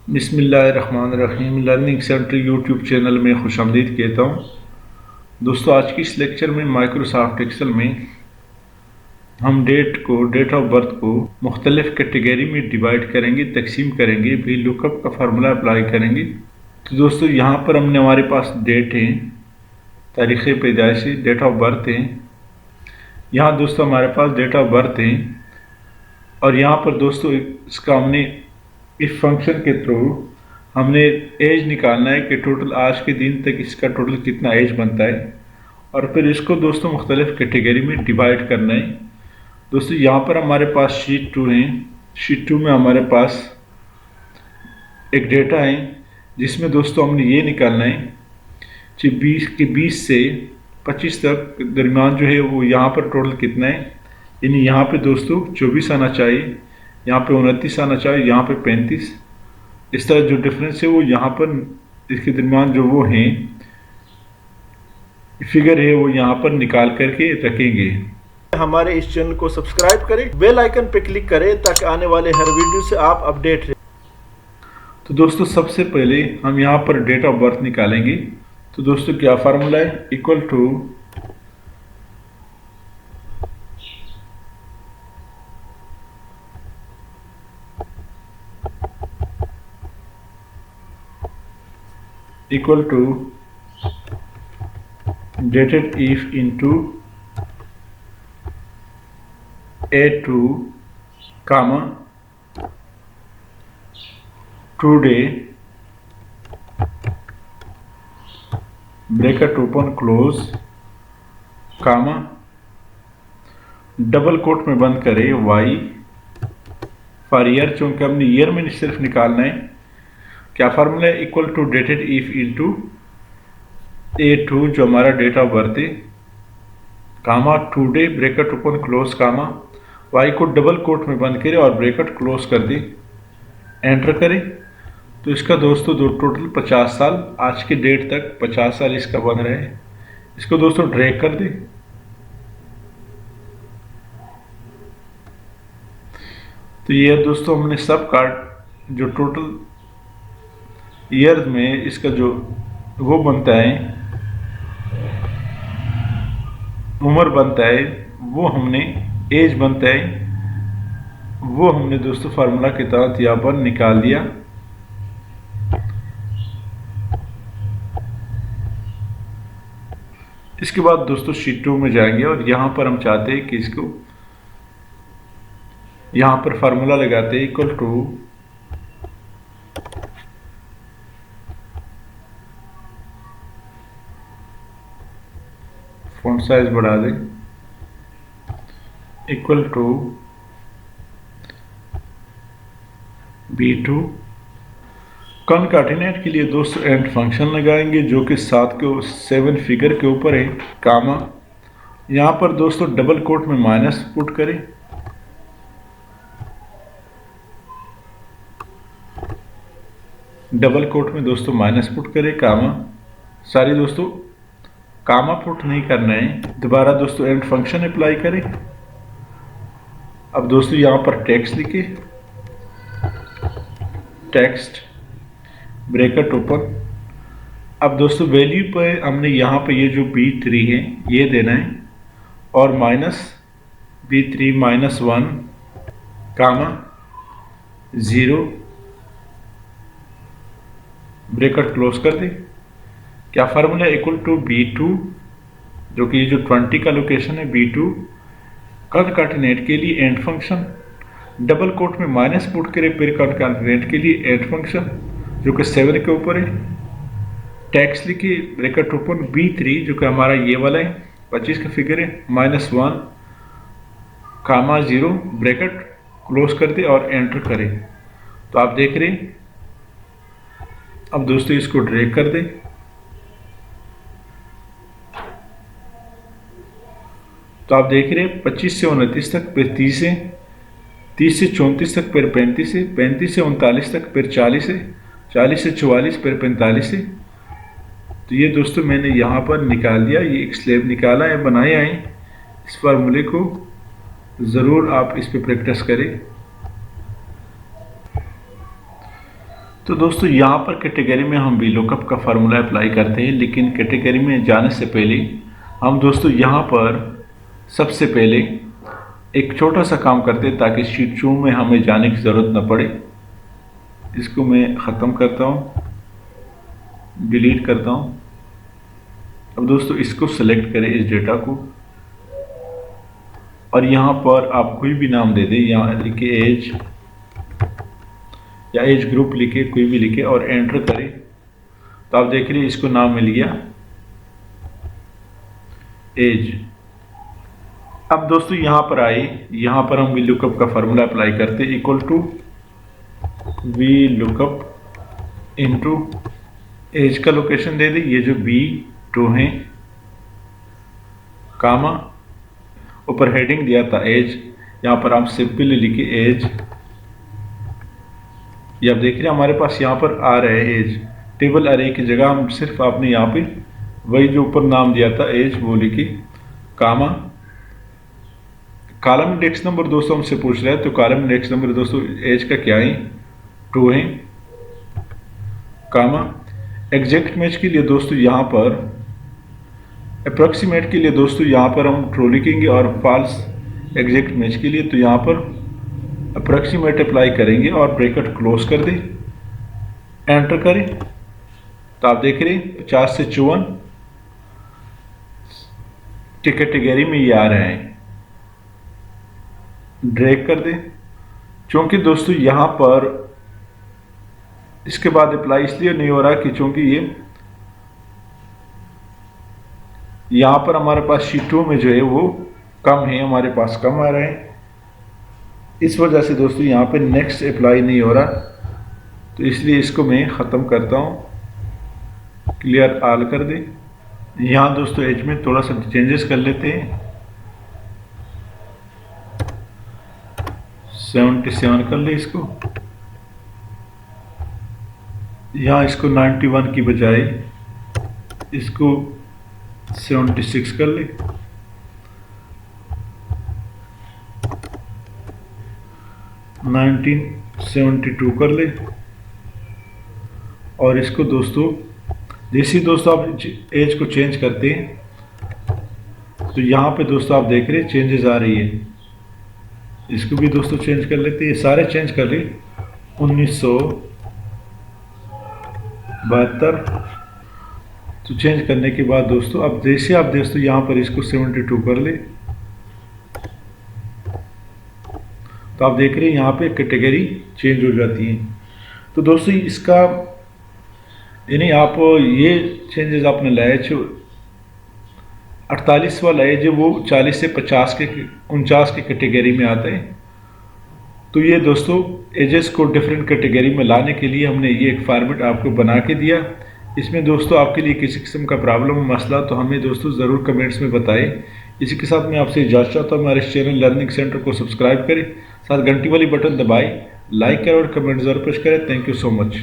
बिस्मिल्लाहिर्रहमानिर्रहीम। Learning centre YouTube channel में खुशामदीद कहता हूँ। दोस्तों, आज की इस लेक्चर में माइक्रोसॉफ्ट एक्सेल में हम डेट ऑफ बर्थ को मुख्तलिफ कैटेगरी में डिवाइड करेंगे, तकसीम करेंगे, भी लुकअप का फार्मूला अप्लाई करेंगे। तो दोस्तों, यहाँ पर हमारे पास डेट है, तारीख़ पैदाइश, डेट ऑफ बर्थ है। यहाँ दोस्तों हमारे पास डेट ऑफ बर्थ है और यहाँ पर दोस्तों इसका हमने इस फंक्शन के थ्रू हमने एज निकालना है कि टोटल आज के दिन तक इसका टोटल कितना एज बनता है, और फिर इसको दोस्तों मुख्तलिफ कैटेगरी में डिवाइड करना है। दोस्तों, यहाँ पर हमारे पास शीट 2 है। शीट 2 में हमारे पास एक डेटा है जिसमें दोस्तों हमने ये निकालना है कि 20 से 25 तक दरमियान जो है वो यहाँ पर टोटल कितना है। यानी यहाँ पे दोस्तों 24 आना चाहिए, यहाँ पे 29 आना चाहिए, यहाँ पे 35। इस तरह जो डिफरेंस है वो यहाँ पर इसके दरमियान जो वो हैं फिगर है वो यहाँ पर निकाल करके रखेंगे। हमारे इस चैनल को सब्सक्राइब करें, बेल आइकन पर क्लिक करें ताकि आने वाले हर वीडियो से आप अपडेट रहें। तो दोस्तों, सबसे पहले हम यहाँ पर डेट ऑफ बर्थ निकालेंगे। तो दोस्तों क्या फार्मूला है, equal to dated if into A2 comma today bracket open close comma double quote में बंद करें वाई फॉर ईयर, चूंकि हमने ईयर में सिर्फ निकालना है। क्या फार्मूला है, equal to dated if into A2 जो हमारा डेट ऑफ बर्थ है, comma today bracket open close comma Y को डबल कोट में बंद करें और ब्रैकेट क्लोज कर दें, एंटर करें। तो इसका दोस्तों टोटल 50 साल, आज के डेट तक 50 साल इसका बन रहा है। इसको दोस्तों ड्रैग कर दें। तो ये दोस्तों हमने सब काट जो टोटल ईयर में इसका जो वो बनता है, उम्र बनता है, वो हमने एज बनता है, वो हमने दोस्तों फार्मूला के तहत यहाँ पर निकाल दिया। इसके बाद दोस्तों शीट 2 में जाएंगे और यहाँ पर हम चाहते हैं कि इसको यहाँ पर फार्मूला लगाते हैं, इक्वल टू फॉन्ट साइज बढ़ा दें, इक्वल टू B2 कॉन्काटिनेट के लिए दोस्तों एंड फंक्शन लगाएंगे जो कि 7 फिगर के ऊपर है, कामा यहाँ पर दोस्तों डबल कोट में माइनस पुट करें, डबल कोट में दोस्तों माइनस पुट करें, कामा सारी दोस्तों कामा पुट नहीं करना है। दोबारा दोस्तों एंड फंक्शन अप्लाई करें। अब दोस्तों यहाँ पर टेक्स्ट लिखे, टेक्स्ट ब्रैकेट ओपन। अब दोस्तों वैल्यू पर हमने यहाँ पे ये जो B3 है ये देना है और माइनस B3 -1 कामा 0 ब्रैकेट क्लोज कर दे। क्या फार्मूला, इक्वल टू B2 जो कि ये जो 20 का लोकेशन है B2 कॉन्काटिनेट के लिए एंड फंक्शन, डबल कोट में माइनस पुट करे, फिर कॉन्काटिनेट के लिए एंड फंक्शन जो कि 7 के ऊपर है, टैक्स लिखिए ब्रैकेट ओपन B3 जो कि हमारा ये वाला है 25 का फिगर है, -1 कामा 0 ब्रैकेट क्लोज कर दे और एंटर करें। तो आप देख रहे हैं। अब दोस्तों इसको ड्रैग कर दें। तो आप देख रहे हैं 25 से 29 तक, फिर 30 से 34 तक, फिर 35 से 39 तक, फिर 40 से 44, फिर 45 से। तो ये दोस्तों मैंने यहाँ पर निकाल दिया, ये एक स्लैब निकाला है, बनाया है। इस फार्मूले को ज़रूर आप इस पे प्रैक्टिस करें। तो दोस्तों यहाँ पर कैटेगरी में हम VLOOKUP का फार्मूला अप्लाई करते हैं, लेकिन कैटेगरी में जाने से पहले हम दोस्तों यहाँ पर सबसे पहले एक छोटा सा काम करते हैं ताकि शीट 2 में हमें जाने की ज़रूरत न पड़े। इसको मैं ख़त्म करता हूँ, डिलीट करता हूँ। अब दोस्तों इसको सेलेक्ट करें, इस डेटा को, और यहाँ पर आप कोई भी नाम दे दें। यहाँ लिखे एज या एज ग्रुप लिखे, कोई भी लिखे और एंटर करें। तो आप देख रहे हैं इसको नाम मिल गया एज। अब दोस्तों यहाँ पर आए, यहाँ पर हम VLOOKUP का फार्मूला अप्लाई करते हैं, equal to VLOOKUP into age का लोकेशन दे दें, ये जो B2 है, कामा, ऊपर हेडिंग दिया था एज, यहाँ पर हम सिंपली लिखे एज। ये आप देख रहे हैं हमारे पास यहाँ पर आ रहा है एज। टेबल अरे की जगह हम सिर्फ आपने यहाँ पे वही जो ऊपर नाम दिया था एज वो लिखे, कामा। कॉलम इंडेक्स नंबर दोस्तों हमसे पूछ रहा है, तो कॉलम इंडेक्स नंबर दोस्तों एज का क्या है, 2 है, कामा। एग्जैक्ट मैच के लिए दोस्तों यहाँ पर, अप्रॉक्सीमेट के लिए दोस्तों यहाँ पर हम ट्रू लिखेंगे, और फॉल्स एग्जैक्ट मैच के लिए तो यहाँ पर अप्रॉक्सीमेट अप्लाई करेंगे और ब्रैकेट क्लोज कर दें, एंटर करें। तो आप देख रहे हैं 50 से 54 कैटेगरी में ये आ रहे हैं। ड्रैग कर दें, क्योंकि दोस्तों यहाँ पर इसके बाद अप्लाई इसलिए नहीं हो रहा कि चूंकि ये यहाँ पर हमारे पास शीट 2 में जो है वो कम है, हमारे पास कम आ रहे हैं, इस वजह से दोस्तों यहाँ पे नेक्स्ट अप्लाई नहीं हो रहा। तो इसलिए इसको मैं ख़त्म करता हूँ, क्लियर ऑल कर दें। यहाँ दोस्तों एज में थोड़ा सा चेंजेस कर लेते हैं, 77 कर ले इसको, यहाँ इसको 91 की बजाय इसको 76 कर ले, नाइनटीन 72 कर ले। और इसको दोस्तों जैसे दोस्तों आप एज को चेंज करते हैं तो यहाँ पे दोस्तों आप देख रहे हैं चेंजेस आ रही है। इसको भी दोस्तों चेंज कर लेते हैं, ये सारे चेंज कर ले। 1972 तो चेंज करने के बाद दोस्तों अब जैसे आप दोस्तों यहाँ पर इसको 72 कर ले, तो आप देख रहे हैं यहाँ पे कैटेगरी चेंज हो जाती है। तो दोस्तों इसका यानी आप ये चेंजेस आपने लाए जो 48 वाला है जो वो 40 से 50 के 49 की कैटेगरी में आता है। तो ये दोस्तों एजेस को डिफरेंट कैटेगरी में लाने के लिए हमने ये एक फॉर्मेट आपको बना के दिया। इसमें दोस्तों आपके लिए किसी किस्म का प्रॉब्लम मसला तो हमें दोस्तों ज़रूर कमेंट्स में बताएं। इसी के साथ मैं आपसे इजाज़त चाहता हूँ, हमारे इस चैनल लर्निंग सेंटर को सब्सक्राइब करें, साथ घंटी वाली बटन दबाएं, लाइक करें और कमेंट ज़रूर पेश करें। Thank you so much.